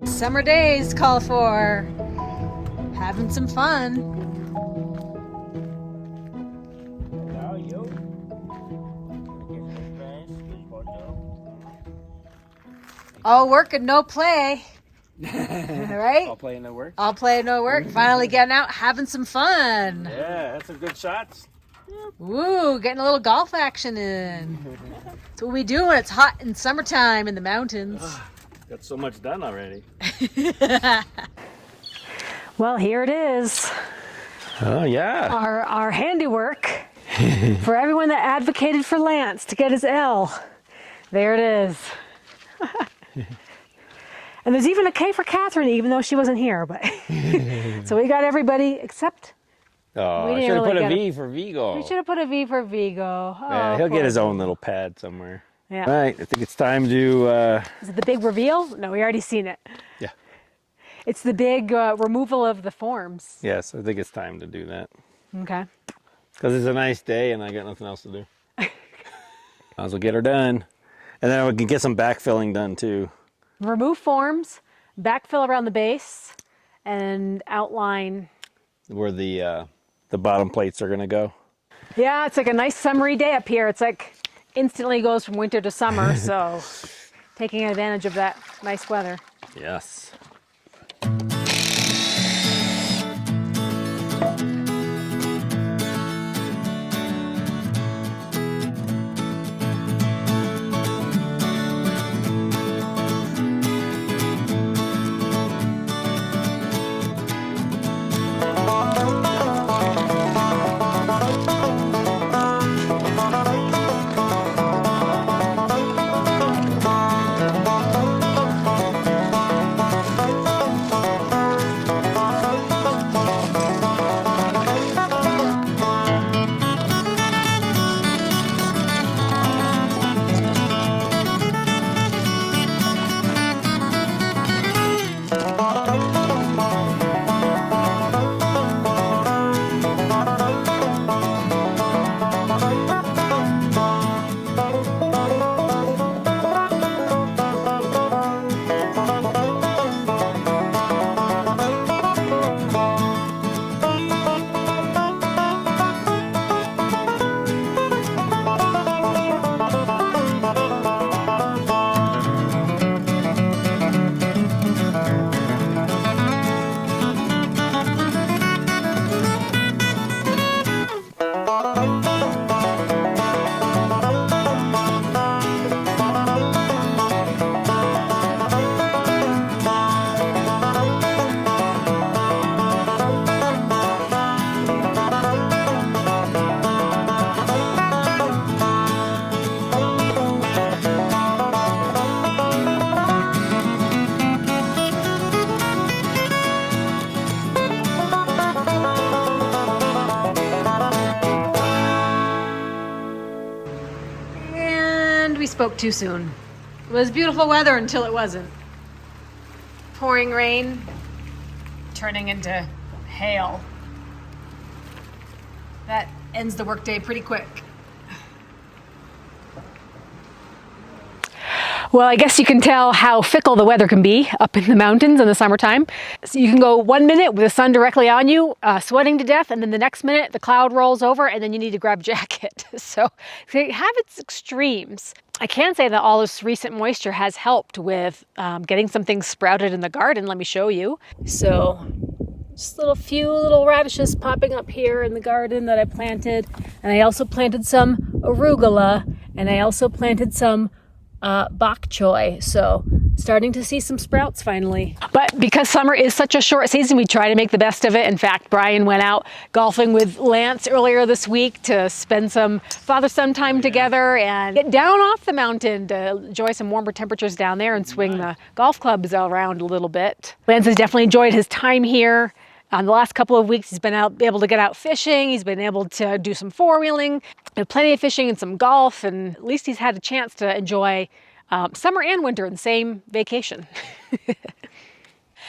Summer days call for having some fun. All work and no play. Right? All play and no work. All play and no work. Finally getting out, having some fun. Yeah, that's some good shots. Woo, getting a little golf action in. That's what we do when it's hot in summertime in the mountains. Got so much done already. Well, here it is. Oh, yeah. Our handiwork for everyone that advocated for Lance to get his L. There it is. And there's even a K for Catherine, even though she wasn't here. But so we got everybody except. Oh, I should have put a V for Vigo. We should have put a V for Vigo. Oh, yeah, he'll get his own little pad somewhere. Yeah. All right, I think it's time to... Is it the big reveal? No, we already seen it. Yeah. It's the big removal of the forms. Yes, I think it's time to do that. Okay. Because it's a nice day and I got nothing else to do. Might as well get her done. And then we can get some backfilling done too. Remove forms, backfill around the base, and outline. Where the bottom plates are going to go. Yeah, it's like a nice summery day up here. It's like instantly goes from winter to summer, so taking advantage of that nice weather. Yes. We spoke too soon. It was beautiful weather until it wasn't. Pouring rain, turning into hail. That ends the workday pretty quick. Well, I guess you can tell how fickle the weather can be up in the mountains in the summertime. So you can go 1 minute with the sun directly on you, sweating to death, and then the next minute the cloud rolls over and then you need to grab a jacket. So it have its extremes. I can say that all this recent moisture has helped with getting some things sprouted in the garden. Let me show you. So just a few little radishes popping up here in the garden that I planted. And I also planted some arugula, and I also planted some bok choy, so starting to see some sprouts finally. But because summer is such a short season, we try to make the best of it. In fact, Bryan went out golfing with Lance earlier this week to spend some father-son time together and get down off the mountain to enjoy some warmer temperatures down there and swing the golf clubs around a little bit. Lance has definitely enjoyed his time here. The last couple of weeks, he's been able to get out fishing. He's been able to do some four-wheeling, plenty of fishing and some golf, and at least he's had a chance to enjoy summer and winter in the same vacation.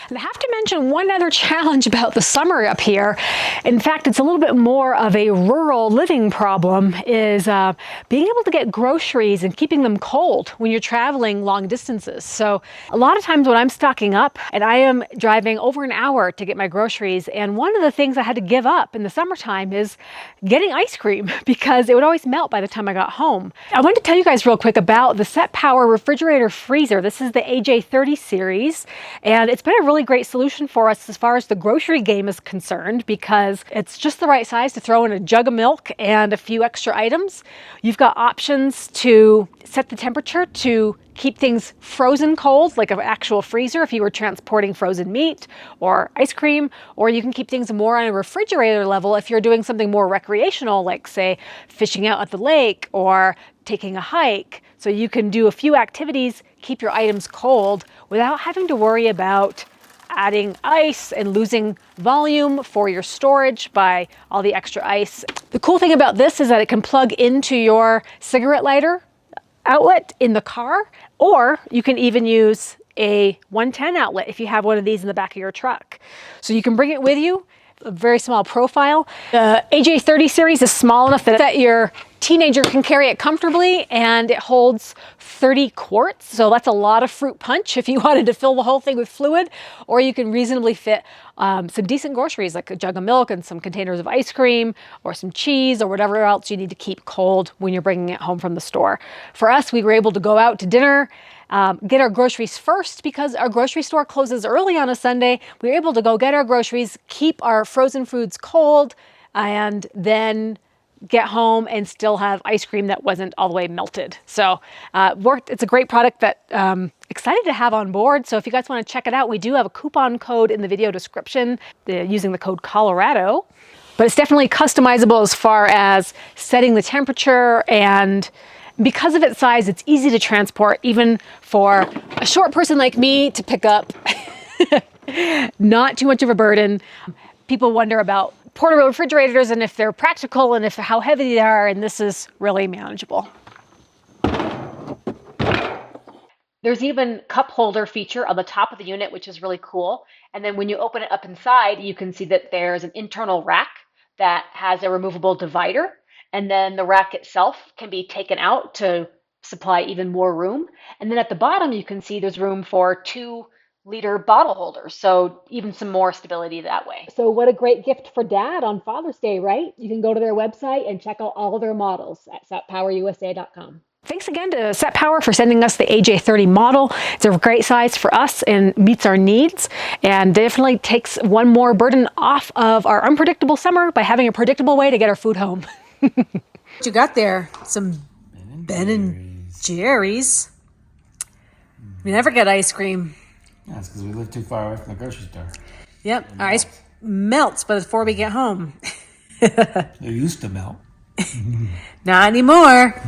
And I have to mention one other challenge about the summer up here. In fact, it's a little bit more of a rural living problem, is being able to get groceries and keeping them cold when you're traveling long distances. So a lot of times when I'm stocking up and I am driving over an hour to get my groceries, and one of the things I had to give up in the summertime is getting ice cream because it would always melt by the time I got home. I wanted to tell you guys real quick about the Set Power refrigerator freezer. This is the AJ30 series, and it's been a really great solution for us as far as the grocery game is concerned, because it's just the right size to throw in a jug of milk and a few extra items. You've got options to set the temperature to keep things frozen cold, like an actual freezer if you were transporting frozen meat or ice cream, or you can keep things more on a refrigerator level if you're doing something more recreational, like say fishing out at the lake or taking a hike. So you can do a few activities, keep your items cold without having to worry about adding ice and losing volume for your storage by all the extra ice. The cool thing about this is that it can plug into your cigarette lighter outlet in the car, or you can even use a 110 outlet if you have one of these in the back of your truck. So you can bring it with you, a very small profile. The AJ30 series is small enough that your teenager can carry it comfortably, and it holds 30 quarts. So that's a lot of fruit punch if you wanted to fill the whole thing with fluid, or you can reasonably fit some decent groceries like a jug of milk and some containers of ice cream or some cheese or whatever else you need to keep cold when you're bringing it home from the store. For us, we were able to go out to dinner, get our groceries first because our grocery store closes early on a Sunday. We were able to go get our groceries, keep our frozen foods cold, and then get home and still have ice cream that wasn't all the way melted. So it's a great product that excited to have on board. So if you guys want to check it out, we do have a coupon code in the video description using the code Colorado. But it's definitely customizable as far as setting the temperature, and because of its size, it's easy to transport even for a short person like me to pick up. Not too much of a burden. People wonder about portable refrigerators and if they're practical and how heavy they are, and this is really manageable. There's even cup holder feature on the top of the unit, which is really cool. And then when you open it up inside, you can see that there's an internal rack that has a removable divider. And then the rack itself can be taken out to supply even more room. And then at the bottom, you can see there's room for 2-liter bottle holders. So even some more stability that way. So what a great gift for Dad on Father's Day, right? You can go to their website and check out all of their models at setpowerusa.com. Thanks again to Set Power for sending us the AJ30 model. It's a great size for us and meets our needs, and definitely takes one more burden off of our unpredictable summer by having a predictable way to get our food home. What you got there? Some Ben and Jerry's. We never get ice cream. Yeah, it's because we live too far away from the grocery store. Yep, our ice melts, but before we get home. They used to melt. Not anymore.